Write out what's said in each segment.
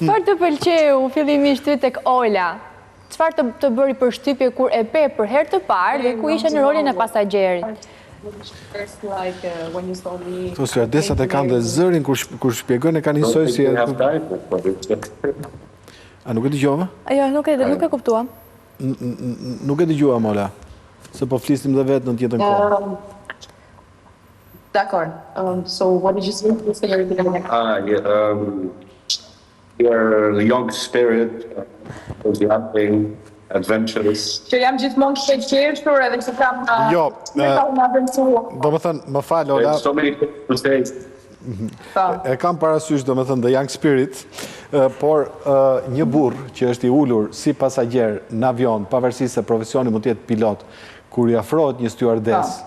Çfarë të pëlqeu fillimisht ty tek Ola? Çfarë të bëri përshtypje kur e pe për herë të parë dhe ku ishe në rolin e pasagjerit? To stewardesat e kanë dhe zërin kur shpjegojnë e kanë njësoj si... A nuk e dëgjova? Jo, nuk e kuptuam. Nuk e dëgjova, Mola. Se po flisnim dhe vetë në tjetën kohë. D'accord. So what did you say? You're a young spirit, enthusiastic, adventurous. Që jam gjithmonë shqetësur edhe që kam do më thënë, më falë, Ola. So many people say. E kam parasysh, do më thënë, the young spirit, por një burr që është i ullur si pasagjer në avion, pavarësisht se profesioni mund të jetë pilot, kur i afrohet një stewardess,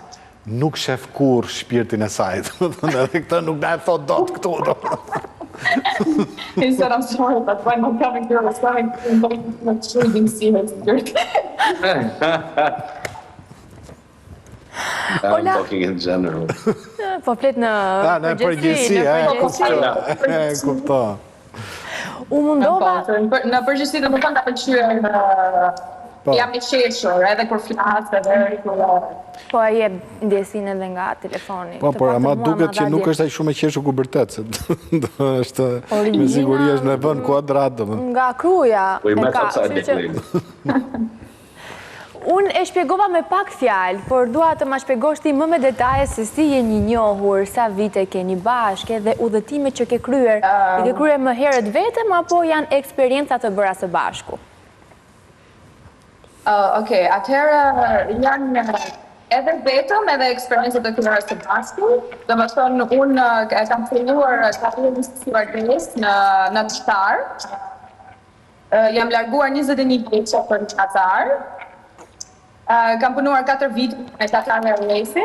nuk shef kur shpirtin e saj. Edhe këtë nuk na e thot dot këtu. He said, I'm sorry, but when I'm coming here, I'm coming to reading Siemens. I'm talking in general. Po flet në përgjithësi, kupto. U mundova... Në përgjithësi dhe më kanë të pëlqyer jam i qeshur, edhe kur flas, edhe kur... Po e jep ndjesin edhe nga telefoni. Po, por ama duket që nuk është aq shumë e qeshur ku bërtet, se është me siguri është në vend kuadrat. Nga kruja e ka. Unë e shpjegova me pak fjalë, por dua të ma shpjegosh ti më me detaje se si je një njohur, sa vite keni bashkë dhe udhëtimet që ke kryer. I ke kryer më herët vetëm apo janë eksperienca të bëra së bashku? Okej, atëherë janë edhe vetëm edhe eksperiencët të kryera së bashku. Domethënë unë e kam filluar karrierën si stewardess në Qatar. Jam larguar 21 vjeç për Qatar. Kam punuar 4 vite me Qatar Airways.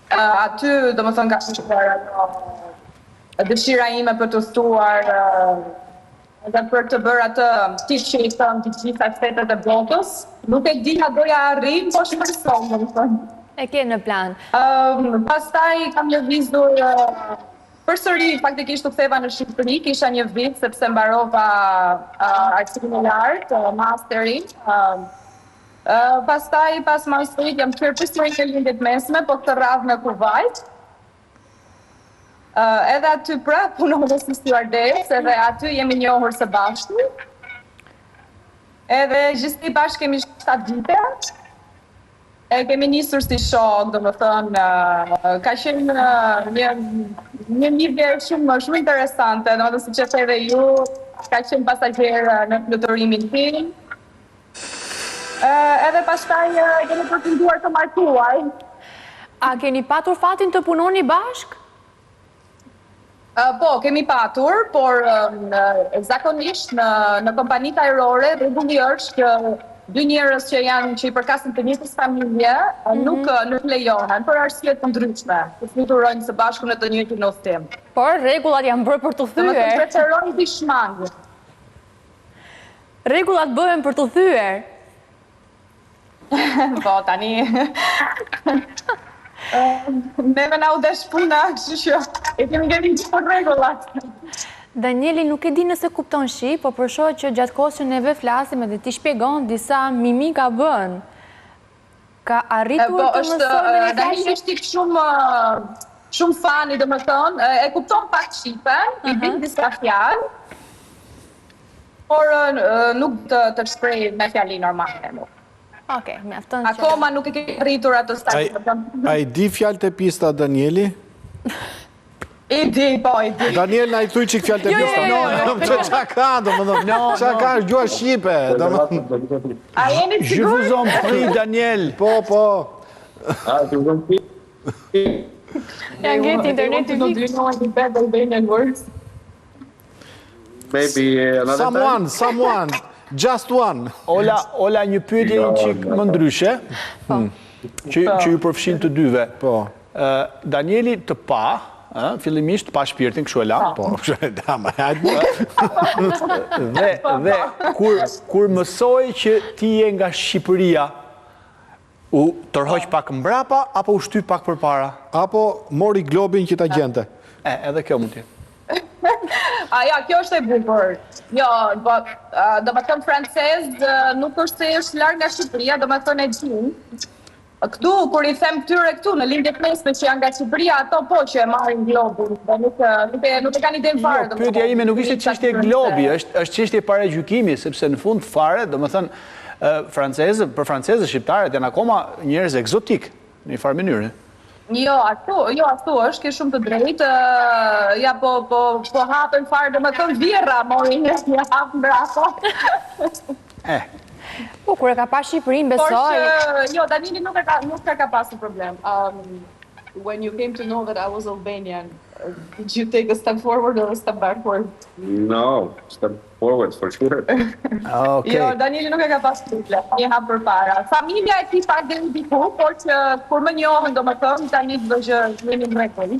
Aty, domethënë ka qenë dëshira ime për të thuar edhe për të bërë atë që i thënë të gjitha fetet e botës. Nuk e di a doja arrim, po shpresoj, domethënë. E ke në plan. Pastaj kam lëvizur përsëri faktikisht u ktheva në Shqipëri, kisha një vit sepse mbarova arsimin e lartë, masterin. Pastaj pas masterit jam kthyer përsëri në lindjet mesme, po këtë radhë në Kuvajt. Edhe aty pra punova si stewardess, edhe aty jemi njohur së bashku. Edhe gjithsesi bashkë kemi 7 vite. E kemi nisur si shok, domethënë, ka qenë një lidhje shumë interesante, domethënë siç e thëve ju, ka qenë pasagjer në fluturiminë tim. Edhe pastaj kemi përfunduar të martuar. A keni patur fatin të punoni bashkë? Po, kemi patur, por zakonisht në kompanitë ajrore rregulli është që dy njerëz që i përkasin të njëjtës familje nuk lejohen për arsye të ndryshme, të fluturojnë së bashku në të njëjtin udhëtim. Por rregullat janë bërë për të thyer. Domethënë preferojnë dishmang. Rregullat bëhen për të thyer. Po, tani... Neve na u desh puna, kështu që e kemi gjetur gjithë rregullat. Danieli nuk e di nëse kupton shqip, po për shoh që gjatë kohës që neve flasim edhe ti shpjegon disa mimika bën. Ka arritur të mësoj me një Danieli është shumë fani, domethënë, e kupton pak shqipen, i din disa fjalë, por nuk të shpreh me fjali normale. Okej, mjafton që... Akoma nuk e ke rritur atë stadium. A i di fjalët e pista, Danieli? I di, po, i di. Daniel, na i thuj qik fjalët e pista. Qa ka, do më dhëmë? Qa ka, është gjua Shqipe. A jeni sigur? Je vous en prie, Daniel. Po. Ja ngeti interneti fik. Maybe another time? Someone. Just one. Ola, një pyetje që më ndryshe, që ju përfshin të dyve. Po. Danieli të pa, fillimisht pa shpirtin, kështu e la. Po, kështu e la, ma hajtë. Dhe kur mësoj që ti je nga Shqipëria, u tërhoq pak mbrapa, apo u shty pak përpara? Apo mori globin që ta gjente? Edhe kjo mund t'jetë. Ja, kjo është e bukur. Jo, do më thëmë francez nuk është se është larg nga Shqipëria, do më thënë e gjinë. Këtu, kur i them këtyre këtu, në lindjet mesme që janë nga Shqipëria, ato po që e marrin globin, nuk e kanë idenë fare. Jo, pyetja ime nuk ishte çështje globi, është çështje paragjykimi, sepse në fund fare, do më thënë, për francezë, shqiptarët janë akoma njerëz ekzotik, në një farë mënyrë. Jo, ashtu është, ke shumë të drejtë. Ja, po hapën fare, do më thënë birra, mori një hapë brako. Po, kur e ka pa Shqipërinë, besoj... Jo, Danili nuk ka pasur problem. When you came to know that I was Albanian, did you take a step forward or a step backward? No, step forward for sure. Jo, Danili nuk e ka pasur problem. Një hapë për para. Familja e ti pak dhe një diku, por që kur më njohën, do më thëmë, tani të vëgjë një mrekulli.